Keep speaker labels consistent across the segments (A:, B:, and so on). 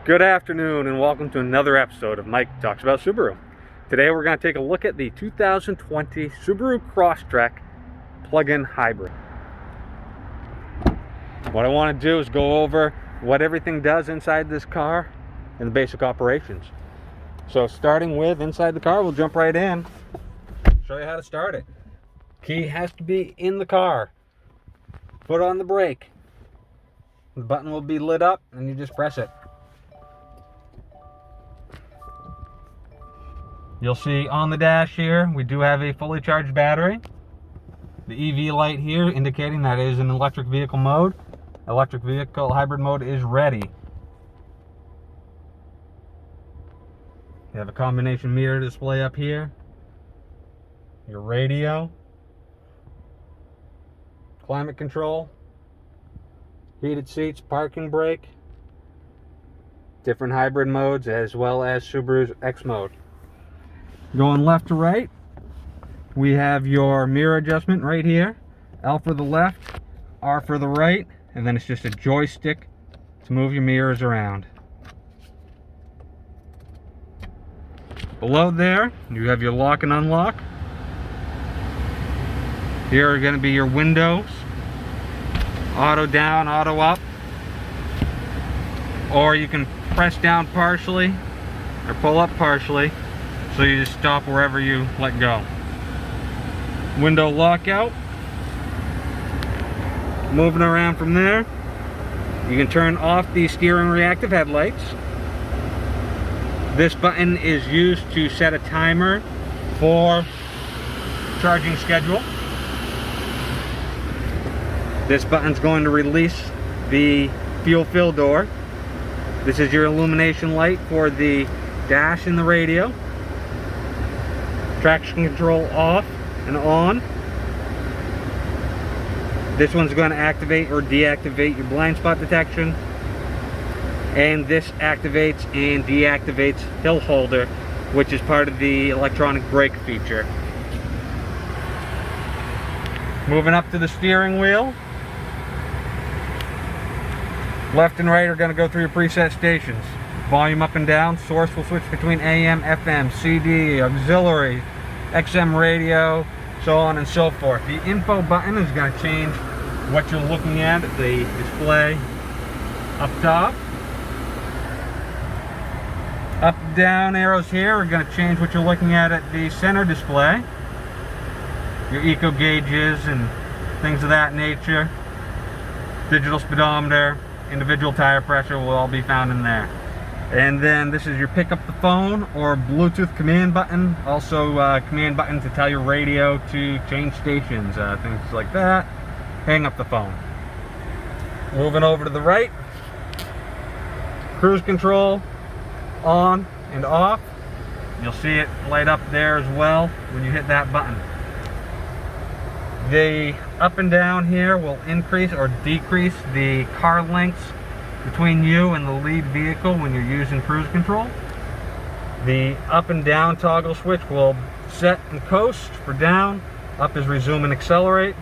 A: Good afternoon and welcome to another episode of Mike Talks About Subaru. Today we're going to take a look at the 2020 Subaru Crosstrek plug-in hybrid. What I want to do is go over what everything does inside this car and the basic operations. So starting with inside the car, we'll jump right in, show you how to start it. Key has to be in the car. Foot on the brake. The button will be lit up and you just press it. You'll see on the dash here, we do have a fully charged battery. The EV light here indicating that it is an electric vehicle mode. Electric vehicle hybrid mode is ready. You have a combination meter display up here. Your radio. Climate control. Heated seats, parking brake. Different hybrid modes as well as Subaru's X mode. Going left to right, we have your mirror adjustment right here. L for the left, R for the right, and then it's just a joystick to move your mirrors around. Below there, you have your lock and unlock. Here are going to be your windows. Auto down, auto up. Or you can press down partially or pull up partially. So you just stop wherever you let go. Window lockout. Moving around from there, you can turn off the steering reactive headlights. This button is used to set a timer for charging schedule. This button's going to release the fuel fill door. This is your illumination light for the dash and the radio. Traction control off and on. This one's going to activate or deactivate your blind spot detection. And this activates and deactivates hill holder, which is part of the electronic brake feature. Moving up to the steering wheel. Left and right are going to go through your preset stations. Volume up and down. Source will switch between AM, FM, CD, auxiliary, XM radio, so on and so forth. The info button is going to change what you're looking at the display up top. Up and down arrows here are going to change what you're looking at the center display. Your eco gauges and things of that nature. Digital speedometer, individual tire pressure will all be found in there. And then this is your pick up the phone or Bluetooth command button. Also command button to tell your radio to change stations, things like that. Hang up the phone. Moving over to the right. Cruise control on and off. You'll see it light up there as well when you hit that button. The up and down here will increase or decrease the car lengths between you and the lead vehicle when you're using cruise control. The up and down toggle switch will set and coast for down. Up is resume and accelerate.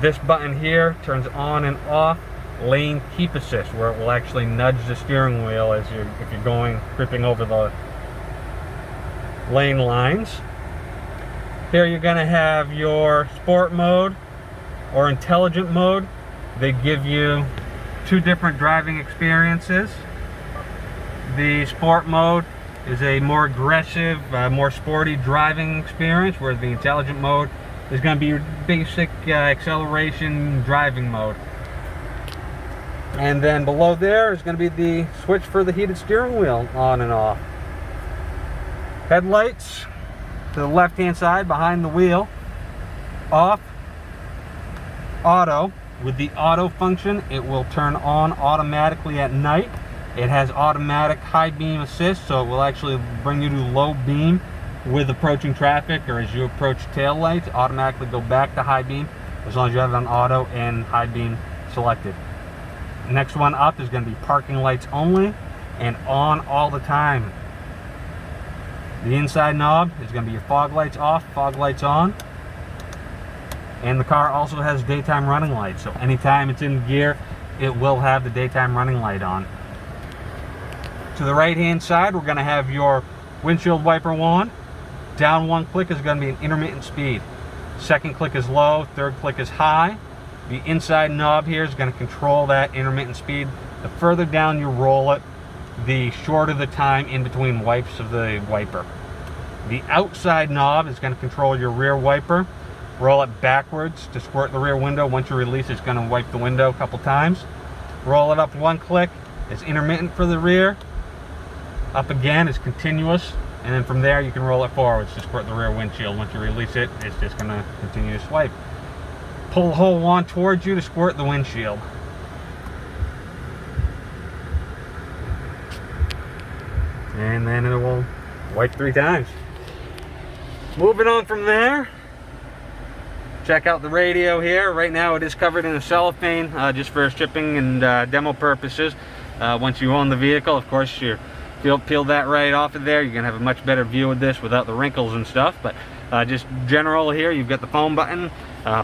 A: This button here turns on and off lane keep assist, where it will actually nudge the steering wheel as if you're creeping over the lane lines. Here you're going to have your sport mode or intelligent mode. They give you two different driving experiences. The sport mode is a more aggressive, more sporty driving experience, whereas the intelligent mode is going to be your basic acceleration driving mode. And then below there is going to be the switch for the heated steering wheel on and off. Headlights to the left hand side behind the wheel, off, auto. With the auto function, it will turn on automatically at night. It has automatic high beam assist, so it will actually bring you to low beam with approaching traffic, or as you approach tail lights, automatically go back to high beam as long as you have it on auto and high beam selected. Next one up is going to be parking lights only and on all the time. The inside knob is going to be your fog lights off, fog lights on. And the car also has daytime running lights, so anytime it's in gear, it will have the daytime running light on. To the right hand side, we're going to have your windshield wiper wand. Down one click is going to be an intermittent speed. Second click is low, third click is high. The inside knob here is going to control that intermittent speed. The further down you roll it, the shorter the time in between wipes of the wiper. The outside knob is going to control your rear wiper. Roll it backwards to squirt the rear window. Once you release, it's going to wipe the window a couple times. Roll it up one click, it's intermittent for the rear. Up again is continuous, and then from there you can roll it forwards to squirt the rear windshield. Once you release it, it's just going to continue to swipe. Pull the whole wand towards you to squirt the windshield. And then it will wipe 3 times. Moving on from there, check out the radio here. Right now it is covered in a cellophane just for shipping and demo purposes. Once you own the vehicle, of course, you peel that right off of there. You're going to have a much better view of this without the wrinkles and stuff. But just general here, you've got the phone button.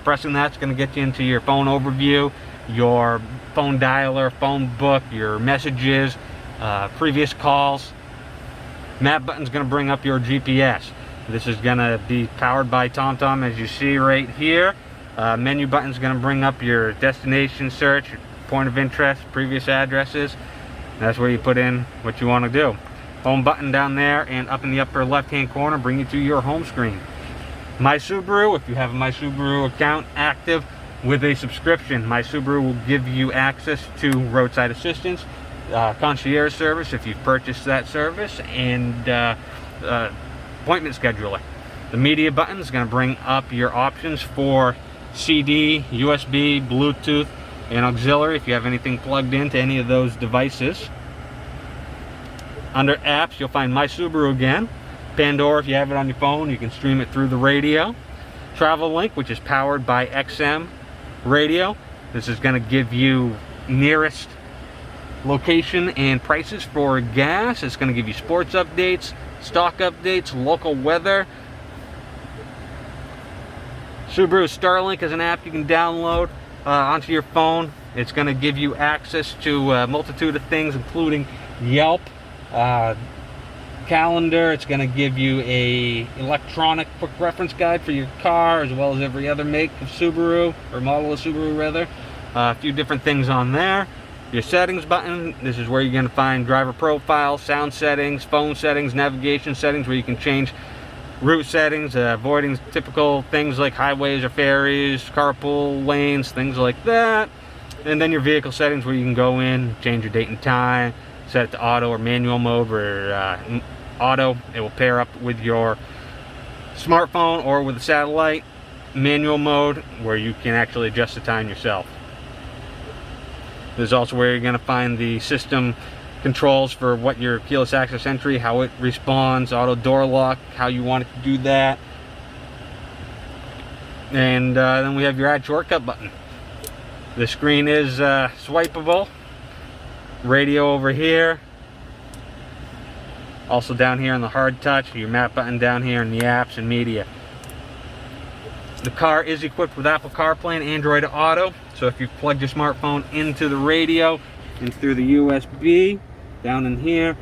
A: Pressing that's going to get you into your phone overview, your phone dialer, phone book, your messages, previous calls. Map button's going to bring up your GPS. This is going to be powered by TomTom, as you see right here. Menu button's going to bring up your destination search, your point of interest, previous addresses. That's where you put in what you want to do. Home button down there, and up in the upper left hand corner bring you to your home screen. My Subaru, if you have a My Subaru account active with a subscription, My Subaru will give you access to roadside assistance, concierge service if you've purchased that service, and appointment scheduler. The media button is going to bring up your options for CD, USB, Bluetooth, and auxiliary if you have anything plugged into any of those devices. Under apps, you'll find My Subaru again. Pandora, if you have it on your phone, you can stream it through the radio. Travel Link, which is powered by XM radio. This is going to give you nearest location and prices for gas. It's going to give you sports updates, stock updates, local weather. Subaru Starlink is an app you can download onto your phone. It's going to give you access to a multitude of things, including Yelp, calendar. It's going to give you a electronic quick reference guide for your car, as well as every other make of Subaru, or model of Subaru rather. A few different things on there. Your settings button, this is where you're going to find driver profile, sound settings, phone settings, navigation settings, where you can change route settings, avoiding typical things like highways or ferries, carpool lanes, things like that. And then your vehicle settings, where you can go in, change your date and time, set it to auto or manual mode, where auto, it will pair up with your smartphone or with a satellite. Manual mode, where you can actually adjust the time yourself. There's also where you're going to find the system controls for what your keyless access entry, how it responds, auto door lock, how you want it to do that. And then we have your add shortcut button. The screen is swipeable. Radio over here. Also down here on the hard touch, your map button down here in the apps and media. The car is equipped with Apple CarPlay and Android Auto. So if you've plugged your smartphone into the radio and through the USB down in here,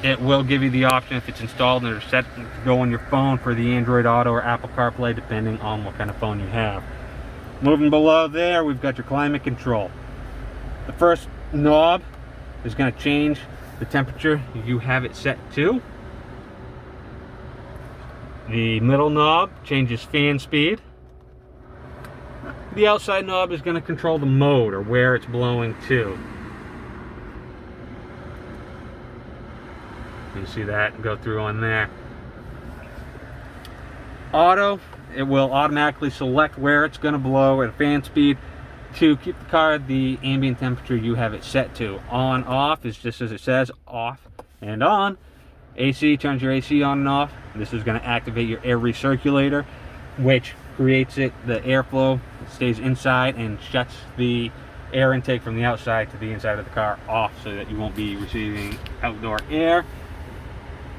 A: it will give you the option, if it's installed and it's set to go on your phone, for the Android Auto or Apple CarPlay, depending on what kind of phone you have. Moving below there, we've got your climate control. The first knob is going to change the temperature you have it set to. The middle knob changes fan speed. The outside knob is going to control the mode, or where it's blowing to. You can see that go through on there. Auto, it will automatically select where it's going to blow at a fan speed to keep the car at the ambient temperature you have it set to. On, off is just as it says, off and on. AC turns your AC on and off. This is going to activate your air recirculator, which creates the airflow, stays inside, and shuts the air intake from the outside to the inside of the car off, so that you won't be receiving outdoor air.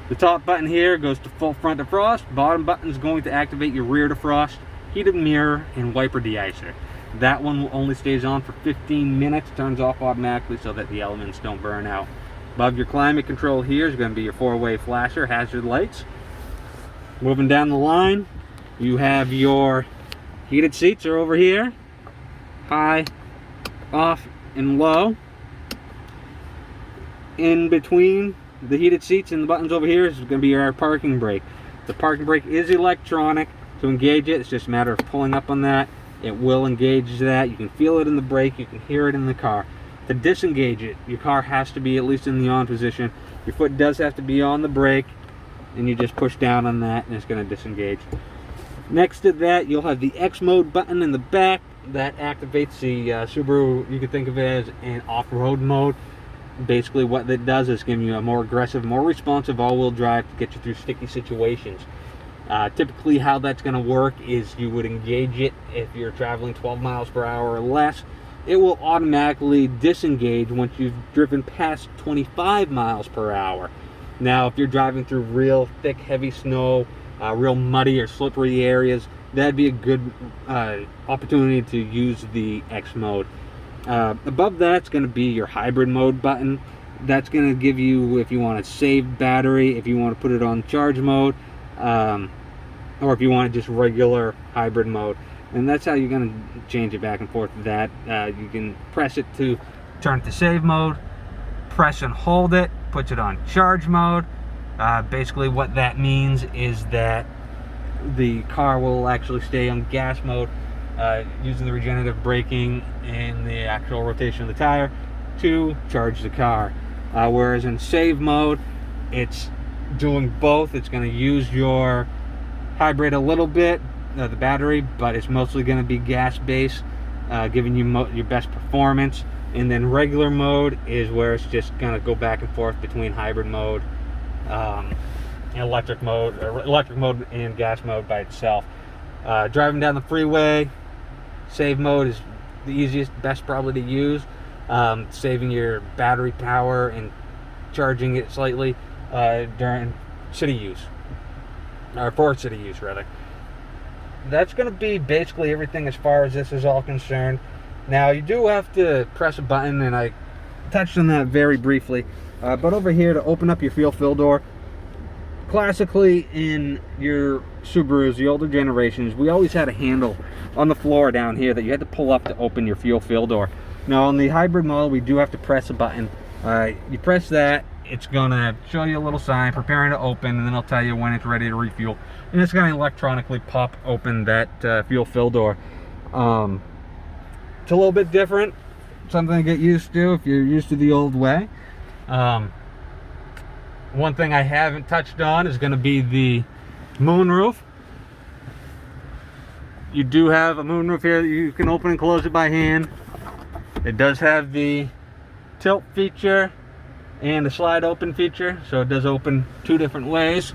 A: The top button here goes to full front defrost. Bottom button is going to activate your rear defrost, heated mirror, and wiper deicer. That one only stays on for 15 minutes, turns off automatically so that the elements don't burn out. Above your climate control here is going to be your 4-way flasher, hazard lights. Moving down the line, you have your heated seats are over here, high, off, and low. In between the heated seats and the buttons over here is going to be our parking brake. The parking brake is electronic. To engage it, it's just a matter of pulling up on that. It will engage that. You can feel it in the brake, you can hear it in the car. To disengage it, your car has to be at least in the on position. Your foot does have to be on the brake, and you just push down on that and it's going to disengage. Next to that, you'll have the X mode button in the back that activates the Subaru. You can think of it as an off-road mode. Basically what that does is give you a more aggressive, more responsive all-wheel drive to get you through sticky situations. Typically how that's going to work is you would engage it if you're traveling 12 miles per hour or less. It will automatically disengage once you've driven past 25 miles per hour. Now, if you're driving through real thick, heavy snow, real muddy or slippery areas, that'd be a good opportunity to use the X mode. Above that's going to be your hybrid mode button. That's going to give you, if you want to save battery, if you want to put it on charge mode, or if you want just regular hybrid mode. And that's how you're going to change it back and forth with that. You can press it to turn it to save mode, press and hold it, puts it on charge mode. Basically what that means is that the car will actually stay on gas mode using the regenerative braking and the actual rotation of the tire to charge the car. Whereas in save mode, it's doing both. It's going to use your hybrid a little bit, the battery, but it's mostly going to be gas based, giving you your best performance. And then regular mode is where it's just going to go back and forth between hybrid mode, electric mode and gas mode by itself. Driving down the freeway, save mode is the easiest, best probably to use, saving your battery power and charging it slightly during city use, or for city use rather. That's going to be basically everything as far as this is all concerned. Now you do have to press a button, and I touched on that very briefly, but over here to open up your fuel fill door, classically in your Subarus, the older generations, we always had a handle on the floor down here that you had to pull up to open your fuel fill door. Now on the hybrid model, we do have to press a button. You press that, it's gonna show you a little sign preparing to open, and then it'll tell you when it's ready to refuel, and it's gonna electronically pop open that fuel fill door. It's a little bit different, something to get used to if you're used to the old way. One thing I haven't touched on is going to be the moonroof. You do have a moonroof here that you can open and close it by hand. It does have the tilt feature and the slide open feature, so it does open two different ways.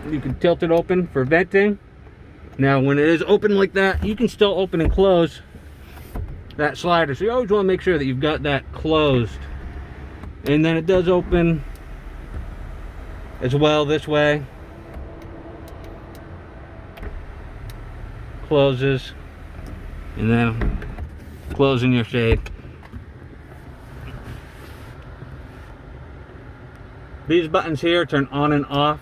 A: You can tilt it open for venting. Now when it is open like that, you can still open and close that slider, so you always want to make sure that you've got that closed. And then it does open as well this way, closes, and then closing your shade. These buttons here turn on and off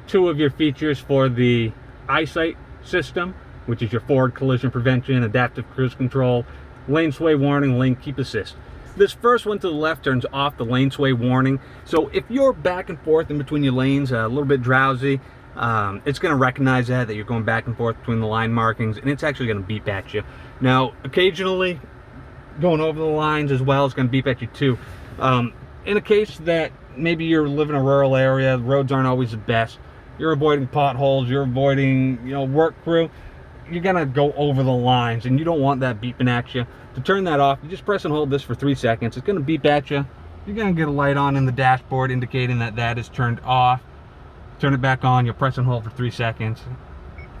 A: two of your features for the eyesight system, which is your forward collision prevention, adaptive cruise control, lane sway warning, lane keep assist. This first one to the left turns off the lane sway warning, so if you're back and forth in between your lanes, a little bit drowsy, it's going to recognize that you're going back and forth between the line markings, and it's actually going to beep at you. Now occasionally going over the lines as well is going to beep at you too. In a case that maybe you're living in a rural area, the roads aren't always the best, you're avoiding potholes, you're avoiding work crew, you're gonna go over the lines, and you don't want that beeping at you. To turn that off, you just press and hold this for 3 seconds. It's gonna beep at you. You're gonna get a light on in the dashboard indicating that that is turned off. Turn it back on, you'll press and hold for 3 seconds.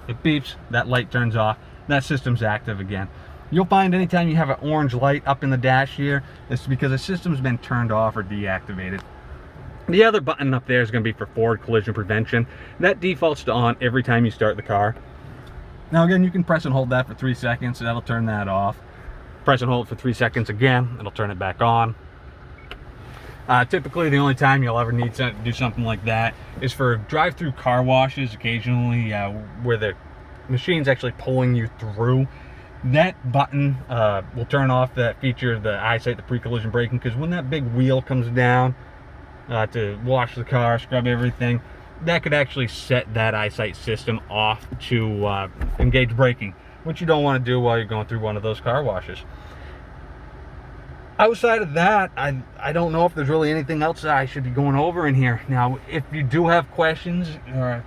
A: It beeps, that light turns off, that system's active again. You'll find anytime you have an orange light up in the dash here, it's because the system's been turned off or deactivated. The other button up there is going to be for forward collision prevention. That defaults to on every time you start the car. Now again, you can press and hold that for 3 seconds, so that'll turn that off. Press and hold it for 3 seconds again, it'll turn it back on. Typically, the only time you'll ever need to do something like that is for drive-through car washes, occasionally where the machine's actually pulling you through. That button will turn off that feature of the eyesight, the pre-collision braking, because when that big wheel comes down to wash the car, scrub everything, that could actually set that eyesight system off to engage braking, which you don't want to do while you're going through one of those car washes. Outside of that, I don't know if there's really anything else that I should be going over in here. Now, if you do have questions,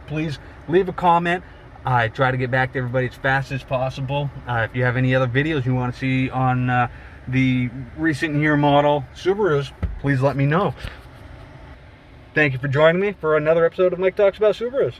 A: please leave a comment. I try to get back to everybody as fast as possible. If you have any other videos you want to see on the recent year model Subarus, please let me know. Thank you for joining me for another episode of Mike Talks About Subarus.